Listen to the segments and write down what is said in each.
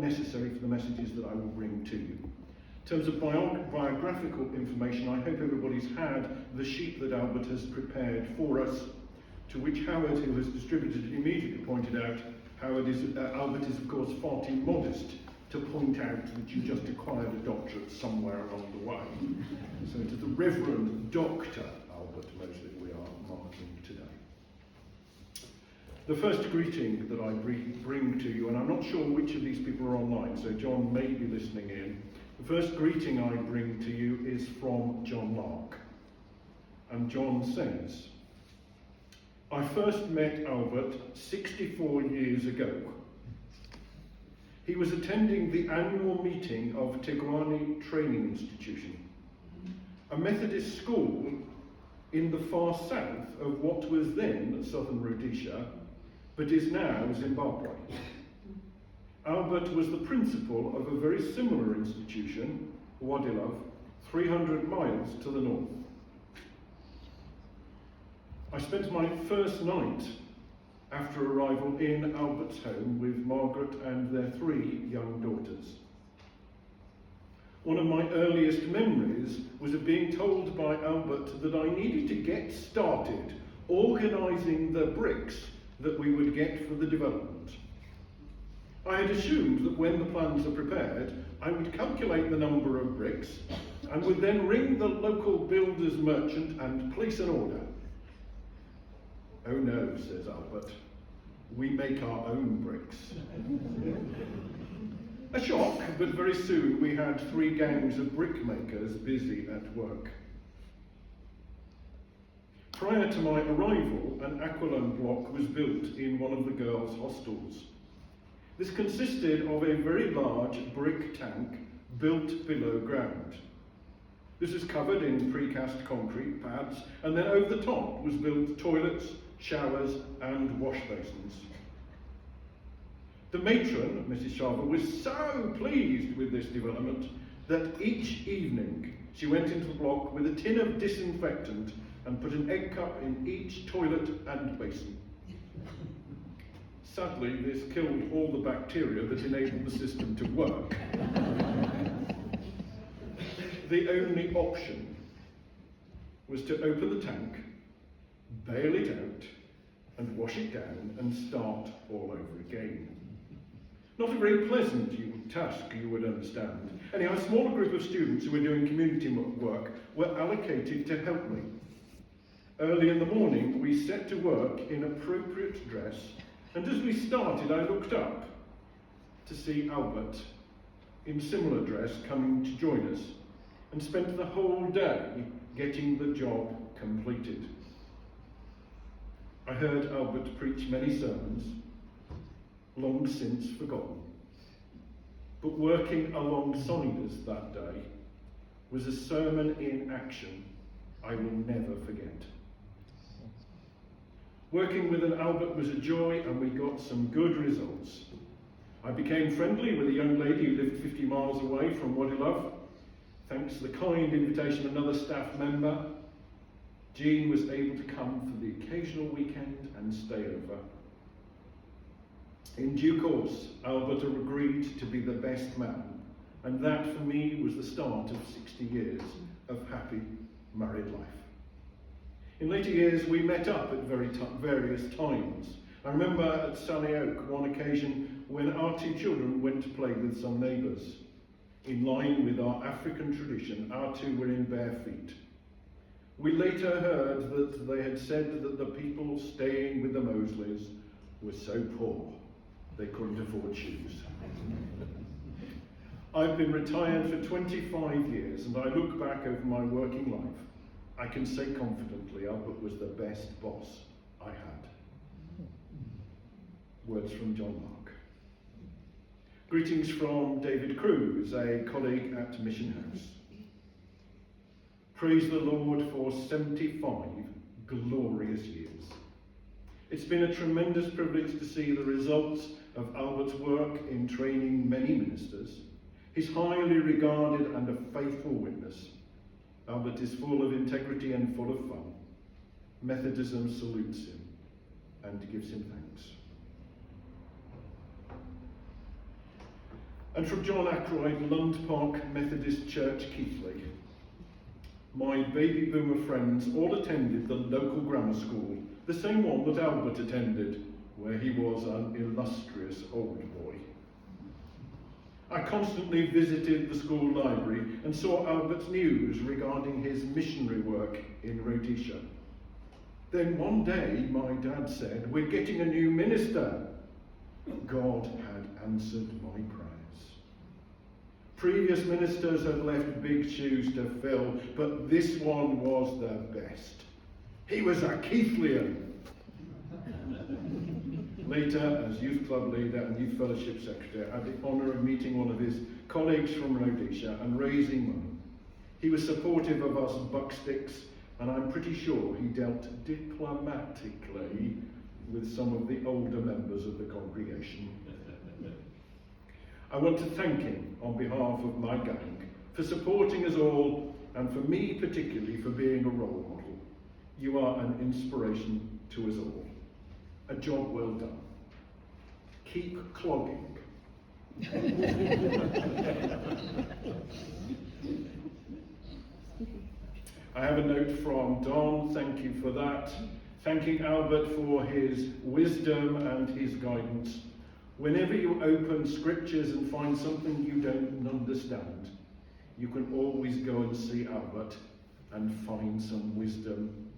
necessary for the messages that I will bring to you. In terms of biographical information, I hope everybody's had the sheet that Albert has prepared for us, to which Howard, who has distributed it, immediately pointed out Albert is of course far too modest to point out that you just acquired a doctorate somewhere along the way. So it is the Reverend Dr. Albert Mosley we are marking today. The first greeting that I bring to you, and I'm not sure which of these people are online, so John may be listening in. The first greeting I bring to you is from John Lark. And John says, I first met Albert 64 years ago. He was attending the annual meeting of Ruane Training Institution, a Methodist school in the far south of what was then southern Rhodesia, but is now Zimbabwe. Albert was the principal of a very similar institution, Wadilove, 300 miles to the north. I spent my first night after arrival in Albert's home with Margaret and their 3 young daughters. One of my earliest memories was of being told by Albert that I needed to get started organising the bricks that we would get for the development. I had assumed that when the plans are prepared, I would calculate the number of bricks and would then ring the local builder's merchant and place an order. Oh no, says Albert, we make our own bricks. A shock, but very soon we had 3 gangs of brickmakers busy at work. Prior to my arrival, an aquilon block was built in one of the girls' hostels. This consisted of a very large brick tank built below ground. This was covered in precast concrete pads, and then over the top was built toilets, showers and wash basins. The matron, Mrs. Sharver, was so pleased with this development that each evening she went into the block with a tin of disinfectant and put an egg cup in each toilet and basin. Sadly, this killed all the bacteria that enabled the system to work. The only option was to open the tank, bail it out, and wash it down and start all over again. Not a very pleasant task, you would understand. Anyhow, a smaller group of students who were doing community work were allocated to help me. Early in the morning, we set to work in appropriate dress, and as we started, I looked up to see Albert in similar dress coming to join us, and spent the whole day getting the job completed. I heard Albert preach many sermons, long since forgotten, but working alongside us that day was a sermon in action I will never forget. Working with an Albert was a joy, and we got some good results. I became friendly with a young lady who lived 50 miles away from Wadilove. Thanks to the kind invitation of another staff member, Jean was able to come for the occasional weekend and stay over. In due course, Albert agreed to be the best man, and that for me was the start of 60 years of happy married life. In later years, we met up at various times. I remember at Sally Oak one occasion when our 2 children went to play with some neighbours. In line with our African tradition, our 2 were in bare feet. We later heard that they had said that the people staying with the Mosleys were so poor they couldn't afford shoes. I've been retired for 25 years, and I look back over my working life. I can say confidently Albert was the best boss I had. Words from John Lark. Greetings from David Cruz, a colleague at Mission House. Praise the Lord for 75 glorious years. It's been a tremendous privilege to see the results of Albert's work in training many ministers, his highly regarded and a faithful witness. Albert is full of integrity and full of fun. Methodism salutes him and gives him thanks. And from John Ackroyd, Lund Park Methodist Church, Keighley. My baby boomer friends all attended the local grammar school, the same one that Albert attended, where he was an illustrious old boy. I constantly visited the school library and saw Albert's news regarding his missionary work in Rhodesia. Then one day my dad said, "We're getting a new minister." God had answered my prayers. Previous ministers had left big shoes to fill, but this one was the best. He was a Keithlean. Later, as youth club leader and youth fellowship secretary, I had the honour of meeting one of his colleagues from Rhodesia and raising money. He was supportive of us bucksticks, and I'm pretty sure he dealt diplomatically with some of the older members of the congregation. I want to thank him on behalf of my gang for supporting us all, and for me particularly for being a role model. You are an inspiration to us all. A job well done. Keep clogging. I have a note from Don, thank you for that. Thanking Albert for his wisdom and his guidance. Whenever you open scriptures and find something you don't understand, you can always go and see Albert and find some wisdom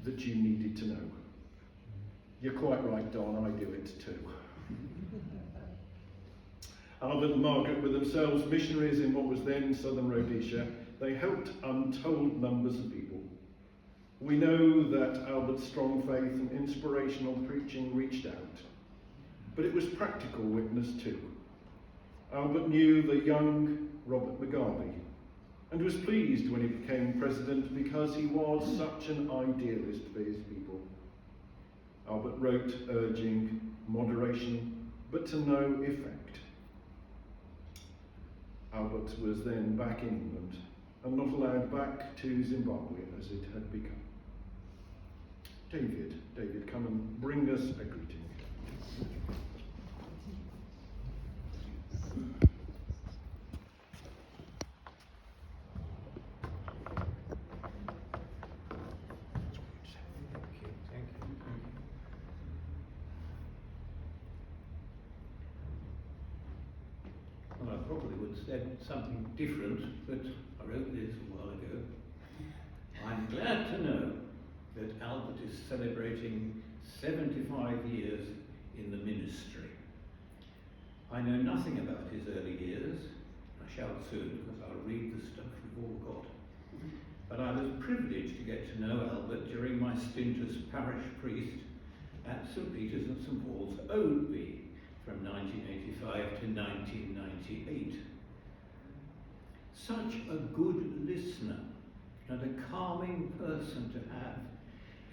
that you needed to know. You're quite right, Don, I do it too. Albert and Margaret were themselves missionaries in what was then southern Rhodesia. They helped untold numbers of people. We know that Albert's strong faith and inspirational preaching reached out, but it was practical witness too. Albert knew the young Robert Mugabe and was pleased when he became president because he was such an idealist for his people. Albert wrote urging moderation, but to no effect. Albert was then back in England and not allowed back to Zimbabwe as it had become. David, come and bring us a greeting. Well, I probably would have said something different, but I wrote this a while ago. I'm glad to know that Albert is celebrating 75 years in the ministry. I know nothing about his early years. I shall soon, because I'll read the stuff we've all got. But I was privileged to get to know Albert during my stint as parish priest at St Peter's and St Paul's, Oadby, from 1985 to 1998. Such a good listener and a calming person to have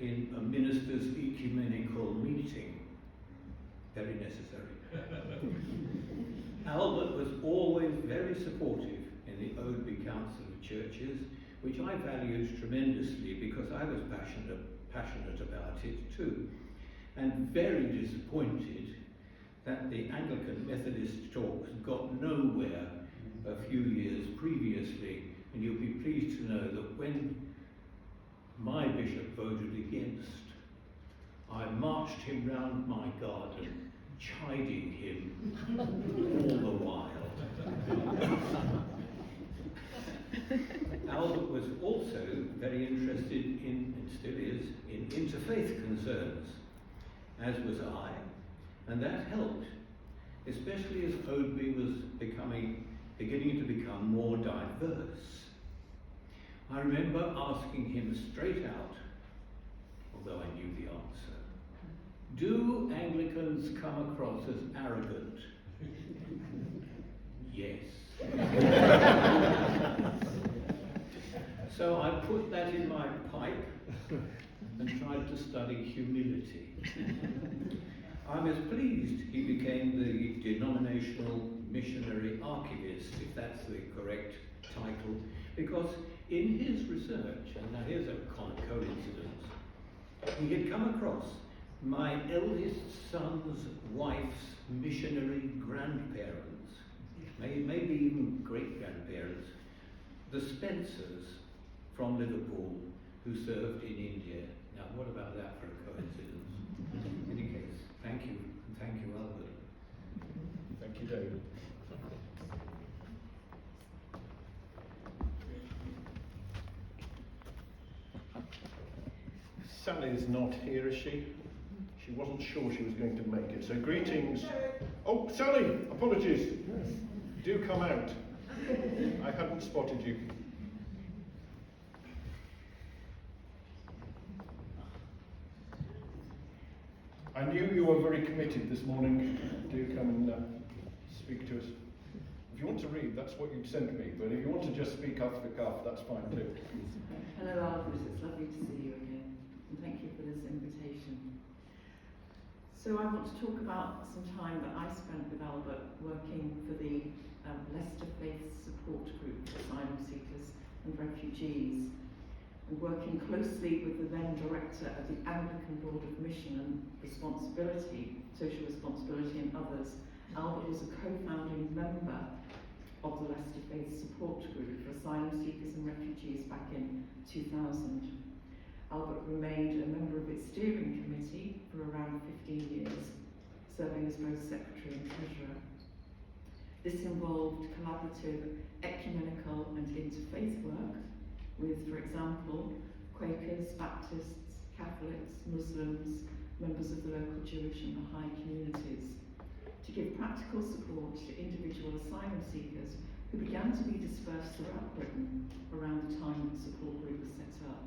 in a minister's ecumenical meeting. Very necessary. Albert was always very supportive in the Oadby Council of Churches, which I valued tremendously because I was passionate about it too, and very disappointed that the Anglican Methodist talks got nowhere a few years previously, and you'll be pleased to know that when my bishop voted against, I marched him round my garden, chiding him all the while. Albert was also very interested in, and still is, in interfaith concerns, as was I, and that helped, especially as Oadby was beginning to become more diverse. I remember asking him straight out, although I knew the answer, do Anglicans come across as arrogant? Yes. So I put that in my pipe and tried to study humility. I was pleased he became the denominational missionary archivist, if that's the correct title, because in his research, and now here's a coincidence, he had come across my eldest son's wife's missionary grandparents maybe even great-grandparents, the Spencers from Liverpool who served in India. Now, what about that for a coincidence? In any case, thank you, and thank you, Albert. Thank you, David. Sally's not here, is she? She wasn't sure she was going to make it. So greetings. Oh, Sally, apologies. Do come out. I hadn't spotted you. I knew you were very committed this morning. Do come and speak to us. If you want to read, that's what you'd sent me. But if you want to just speak off the cuff, that's fine too. Hello, Albert. It's lovely to see you again. And thank you for this invitation. So I want to talk about some time that I spent with Albert working for the Leicester Faith Support Group for Asylum Seekers and Refugees, and working closely with the then director of the Anglican Board of Mission and Responsibility, Social Responsibility and others. Albert was a co-founding member of the Leicester Faith Support Group for Asylum Seekers and Refugees back in 2000. Albert remained a member of its steering committee for around 15 years, serving as both secretary and treasurer. This involved collaborative, ecumenical and interfaith work with, for example, Quakers, Baptists, Catholics, Muslims, members of the local Jewish and Baha'i communities, to give practical support to individual asylum seekers who began to be dispersed throughout Britain around the time the support group was set up.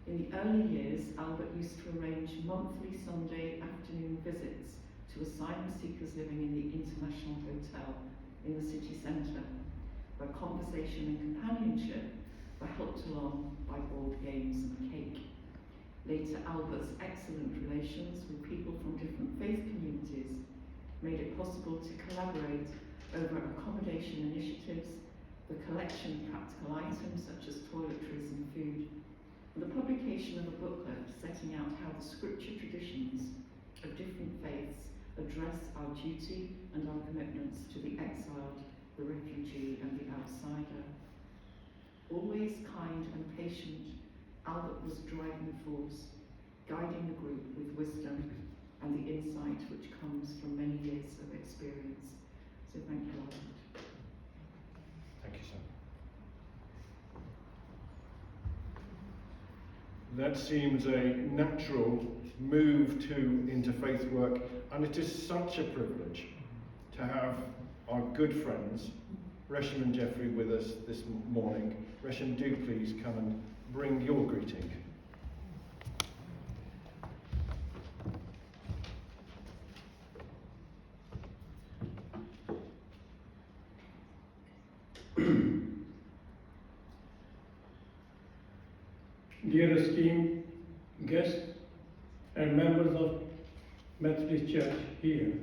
In the early years, Albert used to arrange monthly Sunday afternoon visits to asylum seekers living in the International Hotel in the city centre, where conversation and companionship were helped along by board games and cake. Later, Albert's excellent relations with people from different faith communities made it possible to collaborate over accommodation initiatives, the collection of practical items such as toiletries and food, and the publication of a booklet setting out how the scripture traditions of different faiths address our duty and our commitments to the exiled, the refugee and the outsider. Always kind and patient, Albert was driving force, guiding the group with wisdom and the insight which comes from many years of experience. So thank you, Albert. Thank you, sir. That seems a natural move to interfaith work, and it is such a privilege to have our good friends Resham and Jeffrey with us this morning. Resham, do please come and bring your greeting. Dear esteemed guests and members of Methodist Church here,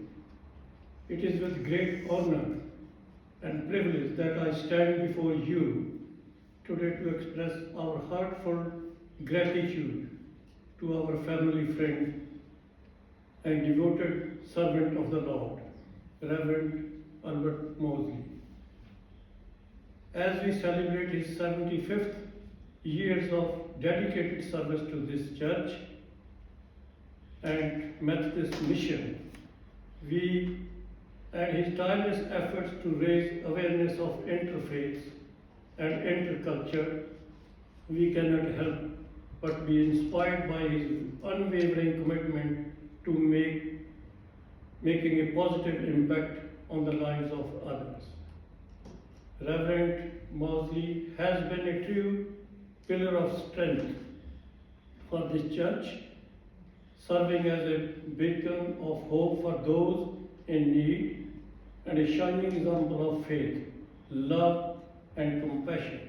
it is with great honor and privilege that I stand before you today to express our heartfelt gratitude to our family friend and devoted servant of the Lord, Reverend Albert Mosley. As we celebrate his 75th years of dedicated service to this church and Methodist mission, and his tireless efforts to raise awareness of interfaith and interculture, we cannot help but be inspired by his unwavering commitment to making a positive impact on the lives of others. Reverend Mosley has been a true pillar of strength for this church, serving as a beacon of hope for those in need and a shining example of faith, love and compassion.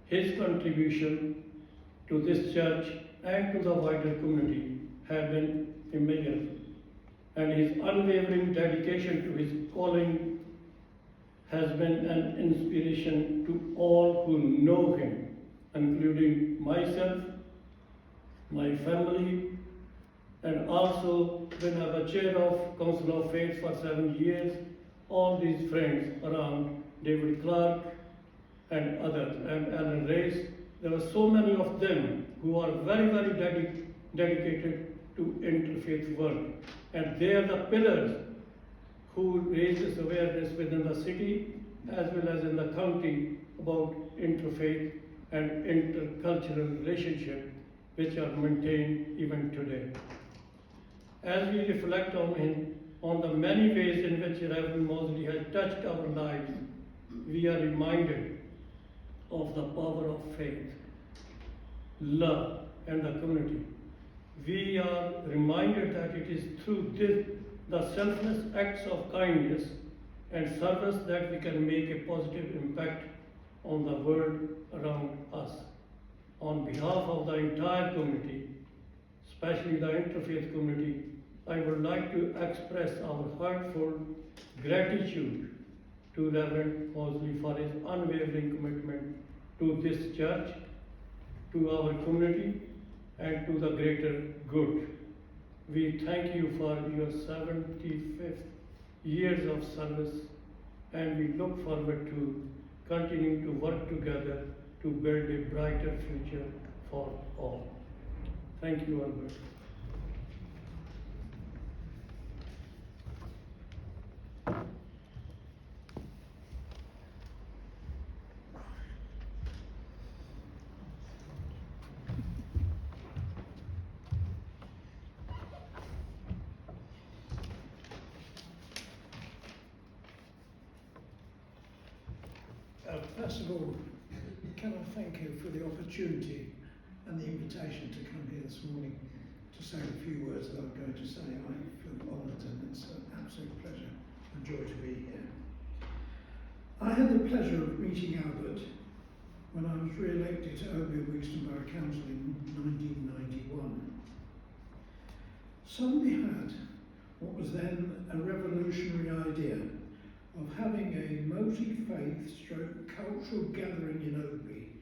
His contribution to this church and to the wider community have been immeasurable, and his unwavering dedication to his calling has been an inspiration to all who know him, including myself, my family, and also when I was chair of Council of Faith for 7 years, all these friends around, David Clark and others, and Alan Race. There are so many of them who are very, very dedicated to interfaith work. And they are the pillars who raise this awareness within the city as well as in the county about interfaith and intercultural relationship which are maintained even today. As we reflect on the many ways in which Reverend Mosley has touched our lives, we are reminded of the power of faith, love, and the community. We are reminded that it is through the selfless acts of kindness and service that we can make a positive impact on the world around us. On behalf of the entire community, especially the interfaith community, I would like to express our heartfelt gratitude to Reverend Mosley for his unwavering commitment to this church, to our community, and to the greater good. We thank you for your 75th years of service, and we look forward to continuing to work together to build a brighter future for all. Thank you, Albert. First of all, can I thank you for the opportunity and the invitation to come here this morning to say a few words that I'm going to say. I feel honoured and it's an absolute pleasure and joy to be here. I had the pleasure of meeting Albert when I was re-elected to Obi Wigston Borough Council in 1991. Somebody had what was then a revolutionary idea of having a multi-faith stroke cultural gathering in Obi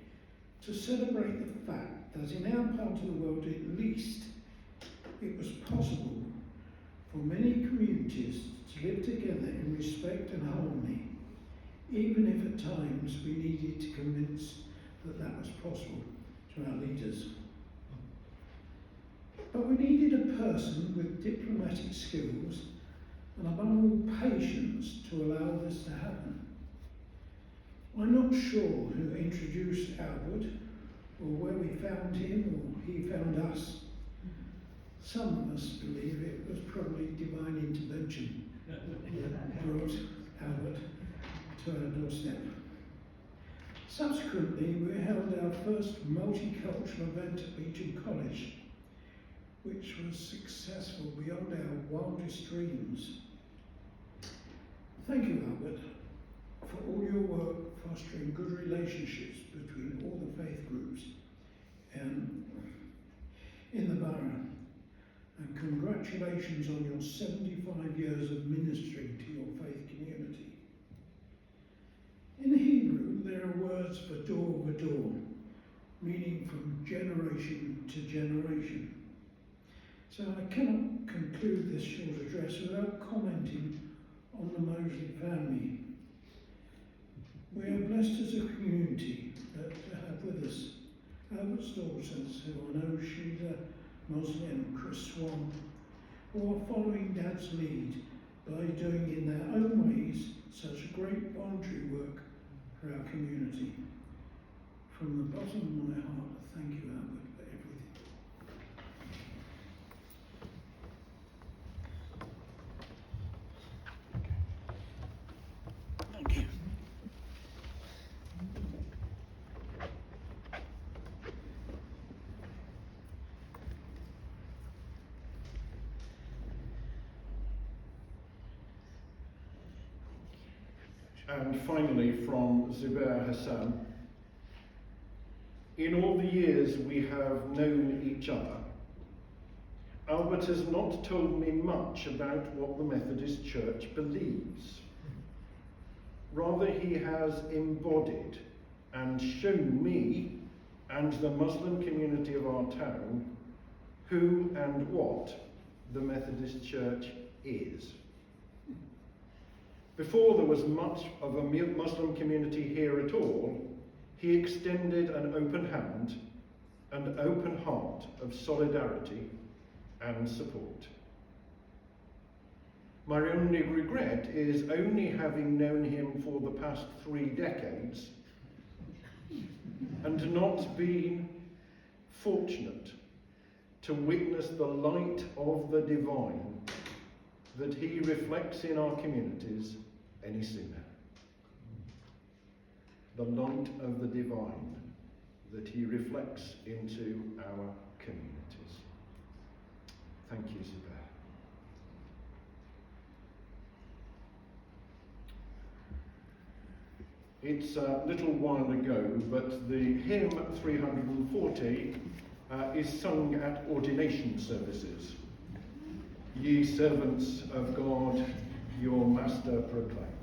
to celebrate the fact that in our part of the world at least it was possible for many communities to live together in respect and harmony, even if at times we needed to convince that that was possible to our leaders. But we needed a person with diplomatic skills and above all patience to allow this to happen. I'm not sure who introduced Albert or where we found him or he found us. Some of us believe it was probably divine intervention that brought Albert to our doorstep. Subsequently, we held our first multicultural event at Beecham College, which was successful beyond our wildest dreams. Thank you, Albert, for all your work fostering good relationships between all the faith groups in the borough. And congratulations on your 75 years of ministering to your faith community. In Hebrew, there are words for door, meaning from generation to generation. So I cannot conclude this short address without commenting on the Mosley family. We are blessed as a community to have with us Albert's daughters, who I know Sheila, Mosley and Chris Swan, who are following Dad's lead by doing in their own ways such great voluntary work for our community. From the bottom of my heart, thank you, Albert, for everything. Thank you. And finally, from Zubeir Hassam, in all the years we have known each other, Albert has not told me much about what the Methodist Church believes. Rather, he has embodied and shown me and the Muslim community of our town who and what the Methodist Church is. Before there was much of a Muslim community here at all, he extended an open hand and open heart of solidarity and support. My only regret is only having known him for the past 3 decades and not being fortunate to witness the light of the divine that he reflects in our communities any sooner. The light of the divine that he reflects into our communities. Thank you, Zubeir. It's a little while ago, but the hymn 340 is sung at ordination services. Ye servants of God, your master proclaim.